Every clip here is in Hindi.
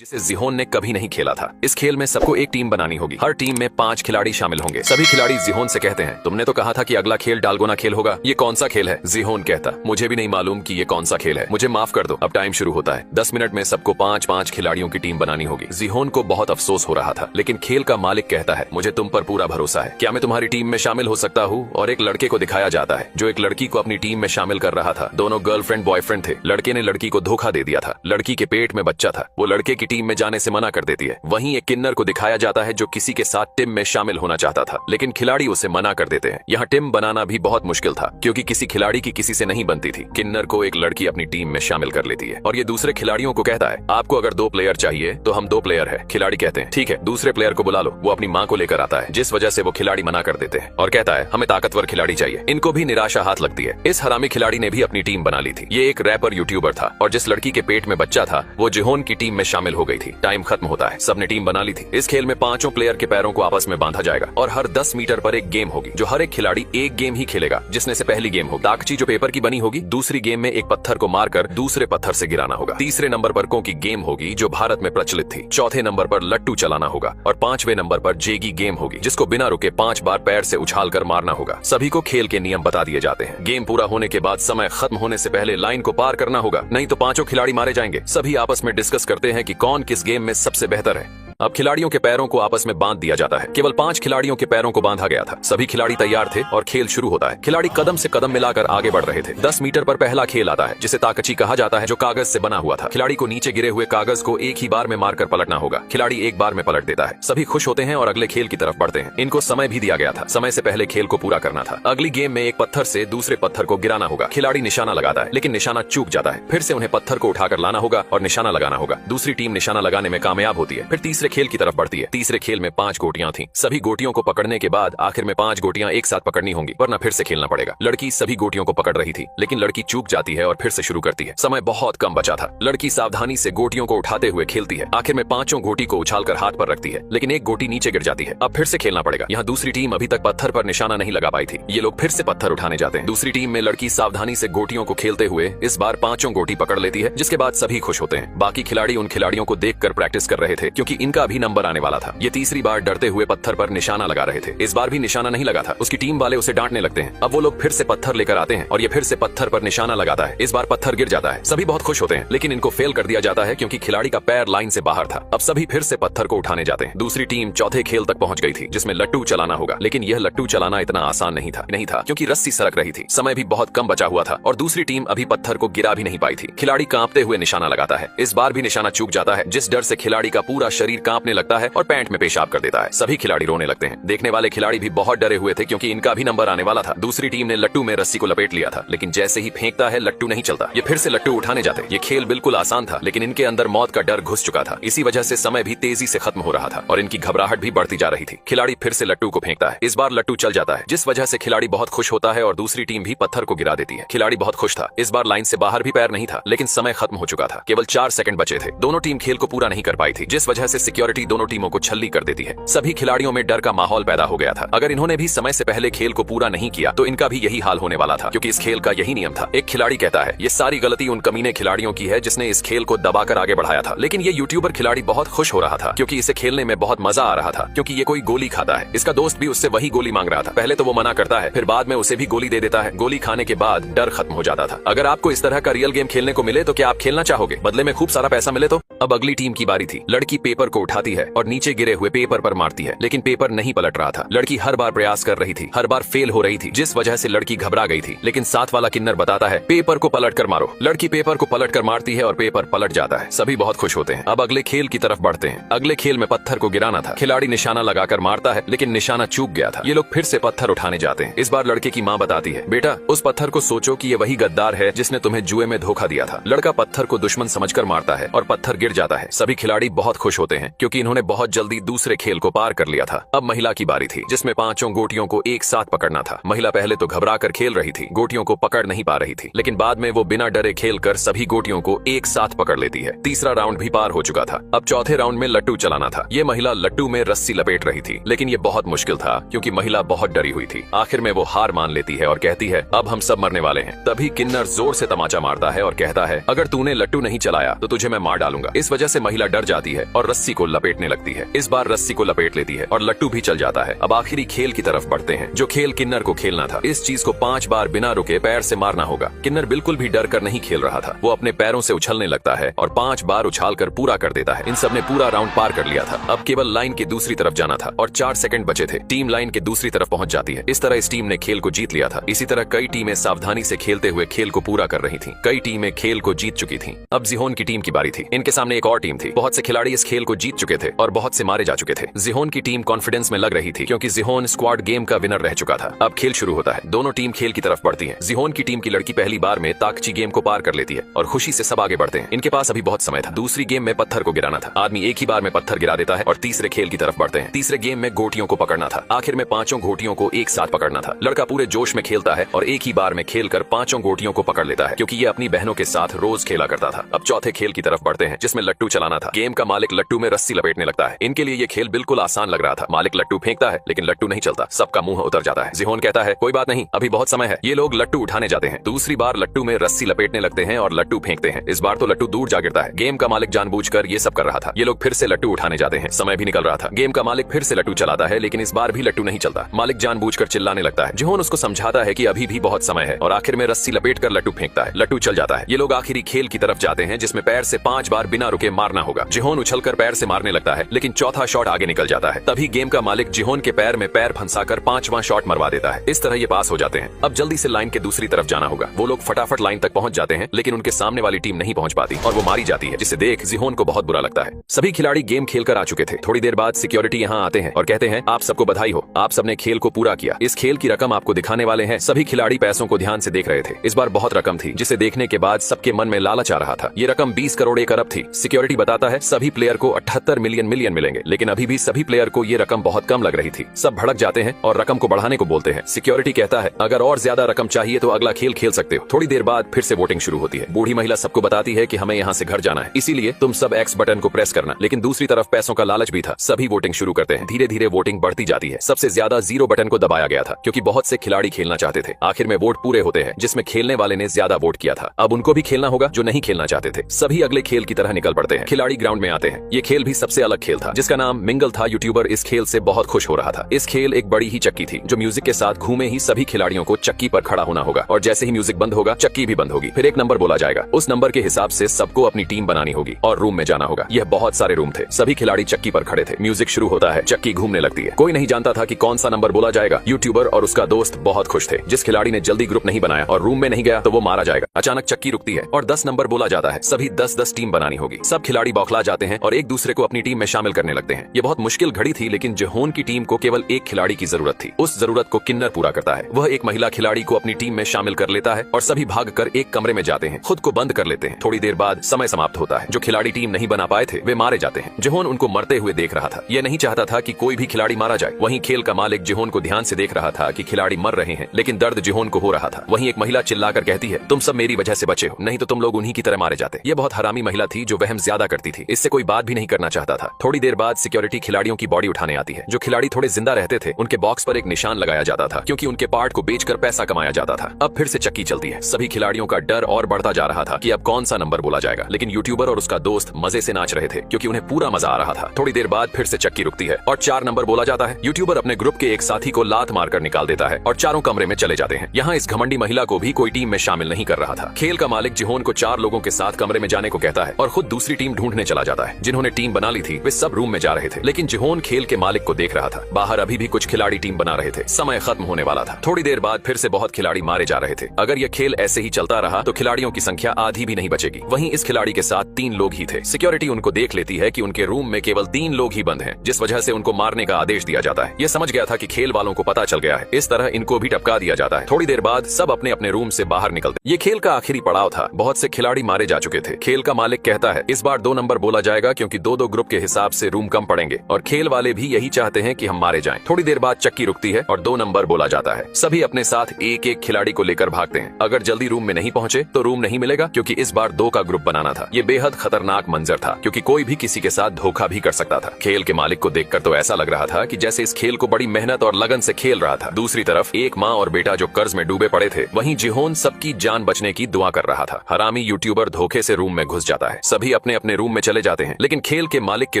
जिसे जिहोन ने कभी नहीं खेला था। इस खेल में सबको एक टीम बनानी होगी। हर टीम में 5 खिलाड़ी शामिल होंगे। सभी खिलाड़ी जिहोन से कहते हैं, तुमने तो कहा था कि अगला खेल डालगोना खेल होगा, ये कौन सा खेल है? जिहोन कहता, मुझे भी नहीं मालूम कि ये कौन सा खेल है, मुझे माफ कर दो। अब टाइम शुरू होता है। 10 मिनट में सबको 5-5 खिलाड़ियों की टीम बनानी होगी। जिहोन को बहुत अफसोस हो रहा था, लेकिन खेल का मालिक कहता है, मुझे तुम पर पूरा भरोसा है, क्या मैं तुम्हारी टीम में शामिल हो सकता हूँ? और एक लड़के को दिखाया जाता है जो एक लड़की को अपनी टीम में शामिल कर रहा था। दोनों गर्लफ्रेंड बॉयफ्रेंड थे। लड़के ने लड़की को धोखा दे दिया था। लड़की के पेट में बच्चा था। वो लड़के की टीम में जाने से मना कर देती है। वहीं एक किन्नर को दिखाया जाता है जो किसी के साथ टीम में शामिल होना चाहता था, लेकिन खिलाड़ी उसे मना कर देते हैं। यहाँ टीम बनाना भी बहुत मुश्किल था, क्योंकि किसी खिलाड़ी की किसी से नहीं बनती थी। किन्नर को एक लड़की अपनी टीम में शामिल कर लेती है और ये दूसरे खिलाड़ियों को कहता है, आपको अगर 2 प्लेयर चाहिए तो हम 2 प्लेयर है। खिलाड़ी कहते हैं, ठीक है, दूसरे प्लेयर को बुला लो। वो अपनी माँ को लेकर आता है, जिस वजह से वो खिलाड़ी मना कर देते हैं और कहता है, हमें ताकतवर खिलाड़ी चाहिए। इनको भी निराशा हाथ लगती है। इस हरामी खिलाड़ी ने भी अपनी टीम बना ली थी। ये एक रैपर यूट्यूबर था और जिस लड़की के पेट में बच्चा था वो जिहोन की टीम में शामिल हो गई थी। टाइम खत्म होता है। सबने टीम बना ली थी। इस खेल में 5 प्लेयर के पैरों को आपस में बांधा जाएगा और हर 10 मीटर पर एक गेम होगी, जो हर एक खिलाड़ी एक गेम ही खेलेगा, जिसमें से पहली गेम होगी ताकची जो पेपर की बनी होगी। दूसरी गेम में एक पत्थर को मारकर दूसरे पत्थर से गिराना होगा। तीसरे नंबर पर को की गेम होगी, जो भारत में प्रचलित थी। चौथे नंबर पर लट्टू चलाना होगा और 5वें नंबर पर जेगी गेम होगी, जिसको बिना रुके 5 बार पैर से उछाल कर मारना होगा। सभी को खेल के नियम बता दिए जाते हैं। गेम पूरा होने के बाद समय खत्म होने से पहले लाइन को पार करना होगा, नहीं तो 5 खिलाड़ी मारे जाएंगे। सभी आपस में डिस्कस करते हैं कि कौन किस गेम में सबसे बेहतर है। अब खिलाड़ियों के पैरों को आपस में बांध दिया जाता है। केवल 5 खिलाड़ियों के पैरों को बांधा गया था। सभी खिलाड़ी तैयार थे और खेल शुरू होता है। खिलाड़ी कदम से कदम मिलाकर आगे बढ़ रहे थे। 10 मीटर पर पहला खेल आता है, जिसे ताकची कहा जाता है, जो कागज से बना हुआ था। खिलाड़ी को नीचे गिरे हुए कागज को एक ही बार में मारकर पलटना होगा। खिलाड़ी एक बार में पलट देता है। सभी खुश होते हैं और अगले खेल की तरफ बढ़ते हैं। इनको समय भी दिया गया था। समय से पहले खेल को पूरा करना था। अगली गेम में एक पत्थर से दूसरे पत्थर को गिराना होगा। खिलाड़ी निशाना लगाता है, लेकिन निशाना चूक जाता है। फिर से उन्हें पत्थर को उठाकर लाना होगा और निशाना लगाना होगा। दूसरी टीम निशाना लगाने में कामयाब होती है। फिर तीसरे खेल की तरफ बढ़ती है। तीसरे खेल में 5 गोटियां थीं। सभी गोटियों को पकड़ने के बाद आखिर में 5 गोटियां एक साथ पकड़नी होंगी, वरना फिर से खेलना पड़ेगा। लड़की सभी गोटियों को पकड़ रही थी, लेकिन लड़की चूक जाती है और फिर से शुरू करती है। समय बहुत कम बचा था। लड़की सावधानी से गोटियों को उठाते हुए खेलती है। आखिर में 5 गोटी को उछालकर हाथ पर रखती है, लेकिन एक गोटी नीचे गिर जाती है। अब फिर से खेलना पड़ेगा। यहाँ दूसरी टीम अभी तक पत्थर पर निशाना नहीं लगा पाई थी। ये लोग फिर से पत्थर उठाने जाते हैं। दूसरी टीम में लड़की सावधानी से गोटियों को खेलते हुए इस बार 5 गोटी पकड़ लेती है, जिसके बाद सभी खुश होते हैं। बाकी खिलाड़ी उन खिलाड़ियों को देखकर प्रैक्टिस कर रहे थे, क्योंकि इनका भी नंबर आने वाला था। ये तीसरी बार डरते हुए पत्थर पर निशाना लगा रहे थे। इस बार भी निशाना नहीं लगा था। उसकी टीम वाले उसे डांटने लगते हैं। अब वो लोग फिर से पत्थर लेकर आते हैं और ये फिर से पत्थर पर निशाना लगाता है। इस बार पत्थर गिर जाता है। सभी बहुत खुश होते हैं, लेकिन इनको फेल कर दिया जाता है, क्योंकि खिलाड़ी का पैर लाइन से बाहर था। अब सभी फिर से पत्थर को उठाने जाते हैं। दूसरी टीम चौथे खेल तक पहुंच गई थी, जिसमें लट्टू चलाना होगा, लेकिन यह लट्टू चलाना इतना आसान नहीं था, क्योंकि रस्सी सरक रही थी। समय भी बहुत कम बचा हुआ था और दूसरी टीम अभी पत्थर को गिरा भी नहीं पाई थी। खिलाड़ी कांपते हुए निशाना लगाता है। इस बार भी निशाना चूक जाता है, जिस डर से खिलाड़ी का पूरा शरीर कांपने लगता है और पैंट में पेशाब कर देता है। सभी खिलाड़ी रोने लगते हैं। देखने वाले खिलाड़ी भी बहुत डरे हुए थे, क्योंकि इनका भी नंबर आने वाला था। दूसरी टीम ने लट्टू में रस्सी को लपेट लिया था, लेकिन जैसे ही फेंकता है लट्टू नहीं चलता। ये फिर से लट्टू उठाने जाते। ये खेल बिल्कुल आसान था, लेकिन इनके अंदर मौत का डर घुस चुका था। इसी वजह से समय भी तेजी से खत्म हो रहा था और इनकी घबराहट भी बढ़ती जा रही थी। खिलाड़ी फिर से लट्टू को फेंकता है। इस बार लट्टू चल जाता है, जिस वजह से खिलाड़ी बहुत खुश होता है और दूसरी टीम भी पत्थर को गिरा देती है। खिलाड़ी बहुत खुश था। इस बार लाइन से बाहर भी पैर नहीं था, लेकिन समय खत्म हो चुका था। केवल 4 सेकंड बचे थे। दोनों टीम खेल को पूरा नहीं कर पाई थी, जिस वजह से सिक्योरिटी दोनों टीमों को छल्ली कर देती है। सभी खिलाड़ियों में डर का माहौल पैदा हो गया था। अगर इन्होंने भी समय से पहले खेल को पूरा नहीं किया तो इनका भी यही हाल होने वाला था, क्योंकि इस खेल का यही नियम था। एक खिलाड़ी कहता है, ये सारी गलती उन कमीने खिलाड़ियों की है जिसने इस खेल को दबाकर आगे बढ़ाया था। लेकिन ये यूट्यूबर खिलाड़ी बहुत खुश हो रहा था, क्योंकि इसे खेलने में बहुत मजा आ रहा था, क्योंकि ये कोई गोली खाता है। इसका दोस्त भी उससे वही गोली मांग रहा था। पहले तो वो मना करता है, फिर बाद में उसे भी गोली दे देता है। गोली खाने के बाद डर खत्म हो जाता था। अगर आपको इस तरह का रियल गेम खेलने को मिले तो क्या आप खेलना चाहोगे? बदले में खूब सारा पैसा मिले तो? अब अगली टीम की बारी थी। लड़की पेपर को उठाती है और नीचे गिरे हुए पेपर पर मारती है, लेकिन पेपर नहीं पलट रहा था। लड़की हर बार प्रयास कर रही थी, हर बार फेल हो रही थी, जिस वजह से लड़की घबरा गई थी। लेकिन साथ वाला किन्नर बताता है, पेपर को पलट कर मारो। लड़की पेपर को पलट कर मारती है और पेपर पलट जाता है। सभी बहुत खुश होते हैं। अब अगले खेल की तरफ बढ़ते हैं। अगले खेल में पत्थर को गिराना था। खिलाड़ी निशाना लगाकर मारता है, लेकिन निशाना चूक गया था। ये लोग फिर से पत्थर उठाने जाते हैं। इस बार लड़के की माँ बताती है, बेटा उस पत्थर को सोचो कि ये वही गद्दार है जिसने तुम्हें जुए में धोखा दिया था। लड़का पत्थर को दुश्मन समझकर मारता है और पत्थर गिर जाता है। सभी खिलाड़ी बहुत खुश होते हैं क्योंकि इन्होंने बहुत जल्दी दूसरे खेल को पार कर लिया था। अब महिला की बारी थी, जिसमें पांचों गोटियों को एक साथ पकड़ना था। महिला पहले तो घबरा कर खेल रही थी, गोटियों को पकड़ नहीं पा रही थी, लेकिन बाद में वो बिना डरे खेल कर सभी गोटियों को एक साथ पकड़ लेती है। तीसरा राउंड भी पार हो चुका था। अब चौथे राउंड में लट्टू चलाना था। ये महिला लट्टू में रस्सी लपेट रही थी, लेकिन ये बहुत मुश्किल था क्योंकि महिला बहुत डरी हुई थी। आखिर में वो हार मान लेती है और कहती है, अब हम सब मरने वाले हैं। तभी किन्नर जोर से तमाचा मारता है और कहता है, अगर तूने लट्टू नहीं चलाया तो तुझे मैं मार डालूंगा। इस वजह से महिला डर जाती है और रस्सी को लपेटने लगती है। इस बार रस्सी को लपेट लेती है और लट्टू भी चल जाता है। अब आखिरी खेल की तरफ बढ़ते हैं, जो खेल किन्नर को खेलना था। इस चीज को 5 बार बिना रुके पैर से मारना होगा। किन्नर बिल्कुल भी डर कर नहीं खेल रहा था। वो अपने पैरों से उछलने लगता है और 5 बार उछालकर पूरा कर देता है। इन सब ने पूरा राउंड पार कर लिया था। अब केवल लाइन की दूसरी तरफ जाना था और 4 सेकंड बचे थे। टीम लाइन के दूसरी तरफ पहुंच जाती है। इस तरह इस टीम ने खेल को जीत लिया था। इसी तरह कई टीमें सावधानी से खेलते हुए खेल को पूरा कर रही थीं। कई टीमें खेल को जीत चुकी थीं। अब जिहोन की टीम की बारी थी। इनके सामने एक और टीम थी। बहुत से खिलाड़ी इस खेल को जीत चुके थे और बहुत से मारे जा चुके थे। जिहोन की टीम कॉन्फिडेंस में लग रही थी क्योंकि जिहोन स्क्वाड गेम का विनर रह चुका था। अब खेल शुरू होता है। दोनों टीम खेल की तरफ बढ़ती है। जिहोन की टीम की लड़की पहली बार में ताकची गेम को पार कर लेती है और खुशी से सब आगे बढ़ते हैं। इनके पास अभी बहुत समय था। दूसरी गेम में पत्थर को गिराना था। आदमी एक ही बार में पत्थर गिरा देता है और तीसरे खेल की तरफ बढ़ते हैं। तीसरे गेम में गोटियों को पकड़ना था। आखिर में 5 गोटियों को एक साथ पकड़ना था। लड़का पूरे जोश में खेलता है और एक ही बार में खेलकर 5 गोटियों को पकड़ लेता है क्योंकि ये अपनी बहनों के साथ रोज खेला करता था। अब चौथे खेल की तरफ बढ़ते हैं, जिसमें लट्टू चलाना था। गेम का मालिक लट्टू में रस्सी लपेटने लगता है। इनके लिए ये खेल बिल्कुल आसान लग रहा था। मालिक लट्टू फेंकता है लेकिन लट्टू नहीं चलता। सबका मुंह उतर जाता है। जिहोन कहता है, कोई बात नहीं, अभी बहुत समय है। ये लोग लट्टू उठाने जाते हैं। दूसरी बार लट्टू में रस्सी लपेटने लगते हैं और लट्टू फेंकते हैं। इस बार तो लट्टू दूर जा गिरता है। गेम का मालिक जानबूझकर ये सब कर रहा था। ये लोग फिर से लट्टू उठाने जाते हैं। समय भी निकल रहा था। गेम का मालिक फिर से लट्टू चलाता है लेकिन इस बार भी लट्टू नहीं चलता। मालिक जानबूझकर चिल्लाने लगता है। जिहोन उसको समझाता है कि अभी भी बहुत समय है और आखिर में रस्सी लपेटकर लट्टू फेंकता है। लट्टू चल जाता है। ये लोग आखिरी खेल की तरफ जाते हैं, जिसमें पैर से 5 बार बिना रुके मारना होगा। जिहोन उछलकर पैर से मारने लगता है लेकिन चौथा शॉट आगे निकल जाता है। तभी गेम का मालिक जिहोन के पैर में पैर फंसाकर 5वां शॉट मरवा देता है। इस तरह ये पास हो जाते हैं। अब जल्दी से लाइन के दूसरी तरफ जाना होगा। वो लोग फटाफट लाइन तक पहुंच जाते हैं लेकिन उनके सामने वाली टीम नहीं पहुंच पाती और वो मारी जाती है, जिसे देख जिहोन को बहुत बुरा लगता है। सभी खिलाड़ी गेम खेलकर आ चुके थे। थोड़ी देर बाद सिक्योरिटी यहाँ आते हैं और कहते हैं, आप सबको बधाई हो, आप सबने खेल को पूरा किया। इस खेल की रकम आपको दिखाने वाले हैं। सभी खिलाड़ी पैसों को ध्यान से देख रहे थे। इस बार बहुत रकम थी, जिसे देखने के बाद सबके मन में लालच आ रहा था। ये रकम 20 करोड़ 1 अरब थी। सिक्योरिटी बताता है सभी प्लेयर को 78 मिलियन मिलेंगे, लेकिन अभी भी सभी प्लेयर को ये रकम बहुत कम लग रही थी। सब भड़क जाते हैं और रकम को बढ़ाने को बोलते हैं। सिक्योरिटी कहता है, अगर और ज्यादा रकम चाहिए तो अगला खेल खेल सकते हो। थोड़ी देर बाद फिर से वोटिंग शुरू होती है। बूढ़ी महिला सबको बताती है कि हमें यहाँ से घर जाना है, इसीलिए तुम सब एक्स बटन को प्रेस करना। लेकिन दूसरी तरफ पैसों का लालच भी था। सभी वोटिंग शुरू करते हैं। धीरे धीरे वोटिंग बढ़ती जाती है। सबसे ज्यादा 0 बटन को दबाया गया था क्योंकि बहुत से खिलाड़ी खेलना चाहते थे। आखिर में वोट पूरे होते हैं, जिसमें खेलने वाले ने ज्यादा वोट किया था। अब उनको भी खेलना होगा जो नहीं खेलना चाहते थे। सभी अगले खेल की तरह निकल पड़ते हैं। खिलाड़ी ग्राउंड में आते हैं। ये खेल भी सबसे अलग खेल था, जिसका नाम मिंगल था। यूट्यूबर इस खेल से बहुत खुश हो रहा था। इस खेल एक बड़ी ही चक्की थी जो म्यूजिक के साथ घूमे ही सभी खिलाड़ियों को चक्की पर खड़ा होना होगा और जैसे ही म्यूजिक बंद होगा चक्की भी बंद होगी। फिर एक नंबर बोला जाएगा। उस नंबर के हिसाब से सबको अपनी टीम बनानी होगी और रूम में जाना होगा। यह बहुत सारे रूम थे। सभी खिलाड़ी चक्की पर खड़े थे। म्यूजिक शुरू होता है, चक्की घूमने लगती है। कोई नहीं जानता था कि कौन सा नंबर बोला जाएगा। यूट्यूबर और उसका दोस्त बहुत खुश थे। जिस खिलाड़ी ने जल्दी ग्रुप नहीं बनाया और रूम में नहीं गया तो वो मारा जाएगा। अचानक चक्की रुकती है और 10 नंबर बोला जाता है। सभी 10-10 टीम बनानी होगी। सब खिलाड़ी बौखला जाते हैं और एक दूसरे को अपनी टीम में शामिल करने लगते हैं। ये बहुत मुश्किल घड़ी थी, लेकिन जिहोन की टीम को केवल एक खिलाड़ी की जरूरत थी। उस जरूरत को किन्नर पूरा करता है। वह एक महिला खिलाड़ी को अपनी टीम में शामिल कर लेता है और सभी भागकर एक कमरे में जाते हैं। खुद को बंद कर लेते हैं। थोड़ी देर बाद समय समाप्त होता है। जो खिलाड़ी टीम नहीं बना पाए थे वे मारे जाते हैं। जिहोन उनको मरते हुए देख रहा था। यह नहीं चाहता था कि कोई भी खिलाड़ी मारा जाए। वहीं खेल का मालिक जिहोन को ध्यान से देख रहा था कि खिलाड़ी मर रहे हैं, लेकिन दर्द जिहोन को हो रहा था। वहीं एक महिला चिल्लाकर कहती है, तुम सब मेरी वजह से बचे हो, नहीं तो तुम लोग उन्हीं की तरह मारे जाते। ये बहुत हरामी महिला थी जो वहम ज्यादा करती थी। इससे कोई बात भी नहीं करना चाहता था। थोड़ी देर बाद सिक्योरिटी खिलाड़ियों की बॉडी उठाने आती है। जो खिलाड़ी थोड़े जिंदा रहते थे उनके बॉक्स पर एक निशान लगाया जाता था क्योंकि उनके पार्ट को बेचकर पैसा कमाया जाता था। अब फिर से चक्की चलती है। सभी खिलाड़ियों का डर और बढ़ता जा रहा था कि अब कौन सा नंबर बोला जाएगा, लेकिन यूट्यूबर और उसका दोस्त मजे से नाच रहे थे क्योंकि उन्हें पूरा मजा आ रहा था। थोड़ी देर बाद फिर से चक्की रुकती है और 4 नंबर बोला जाता है। यूट्यूबर अपने ग्रुप के एक साथी को लात मारकर निकाल देता है और चारों कमरे में चले जाते हैं। यहाँ इस घमंडी महिला को भी कोई टीम में शामिल नहीं कर रहा था। खेल का मालिक जिहोन को 4 लोगों के साथ कमरे में जाने को कहता है और खुद दूसरी टीम ढूंढने चला जाता है। जिन्होंने टीम बना ली थी वे सब रूम में जा रहे थे, लेकिन जिहोन खेल के मालिक को देख रहा था। बाहर अभी भी कुछ खिलाड़ी टीम बना रहे थे। समय खत्म होने वाला था। थोड़ी देर बाद फिर से बहुत खिलाड़ी मारे जा रहे थे। अगर यह खेल ऐसे ही चलता रहा तो खिलाड़ियों की संख्या आधी भी नहीं बचेगी। वहीं इस खिलाड़ी के साथ 3 लोग ही थे। सिक्योरिटी उनको देख लेती है कि उनके रूम में केवल 3 लोग ही बंद हैं, जिस वजह से उनको मारने का आदेश दिया जाता है। यह समझ गया था कि खेल वालों को पता चल गया है। इस तरह इनको भी टपका दिया जाता है। थोड़ी देर बाद सब अपने अपने रूम से बाहर निकलते। ये खेल का आखिरी पड़ाव था। बहुत से खिलाड़ी मारे जा चुके थे। खेल का मालिक कहता है इस बार 2 नंबर बोला जाएगा क्योंकि 2 दो दो ग्रुप के हिसाब से रूम कम पड़ेंगे और खेल वाले भी यही चाहते हैं कि हम मारे जाएं। थोड़ी देर बाद चक्की रुकती है और 2 नंबर बोला जाता है। सभी अपने साथ एक एक खिलाड़ी को लेकर भागते हैं। अगर जल्दी रूम में नहीं पहुंचे तो रूम नहीं मिलेगा, क्योंकि इस बार 2 का ग्रुप बनाना था। ये बेहद खतरनाक मंजर था, क्योंकि कोई भी किसी के साथ धोखा भी कर सकता था। खेल के मालिक को देखकर तो ऐसा लग रहा था कि जैसे इस खेल को बड़ी मेहनत और लगन से खेल रहा था। दूसरी तरफ एक माँ और बेटा जो कर्ज में डूबे पड़े थे, वहीं जिहोन सबकी जान बचने की दुआ कर रहा था। हरामी यूट्यूबर धोखे से रूम में घुस जाता है। सभी अपने अपने रूम में चले जाते हैं, लेकिन खेल के मालिक के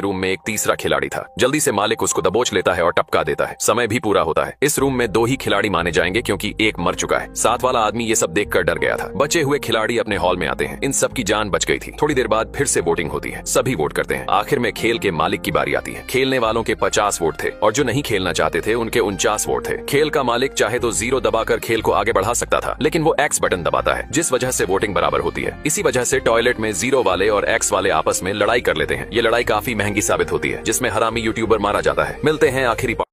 रूम में एक तीसरा खिलाड़ी था। जल्दी से मालिक उसको दबोच लेता है और टपका देता है। समय भी पूरा होता है। इस रूम में 2 ही खिलाड़ी माने जाएंगे, क्योंकि एक मर चुका है। साथ वाला आदमी ये सब देखकर डर गया था। बचे हुए खिलाड़ी अपने हॉल में आते हैं। इन सब की जान बच गई थी। थोड़ी देर बाद फिर से वोटिंग होती है। सभी वोट करते हैं। आखिर में खेल के मालिक की बारी आती है। खेलने वालों के 50 वोट थे और जो नहीं खेलना चाहते थे उनके 49 वोट थे। खेल का मालिक चाहे तो 0 दबाकर खेल को आगे बढ़ा सकता था, लेकिन वो X बटन दबाता है, जिस वजह से वोटिंग बराबर होती है। इसी वजह से टॉयलेट में 0 वाले और X वाले आपस में लड़ाई कर लेते हैं। ये लड़ाई काफी महंगी साबित होती है, जिसमें हरामी यूट्यूबर मारा जाता है। मिलते हैं आखिरी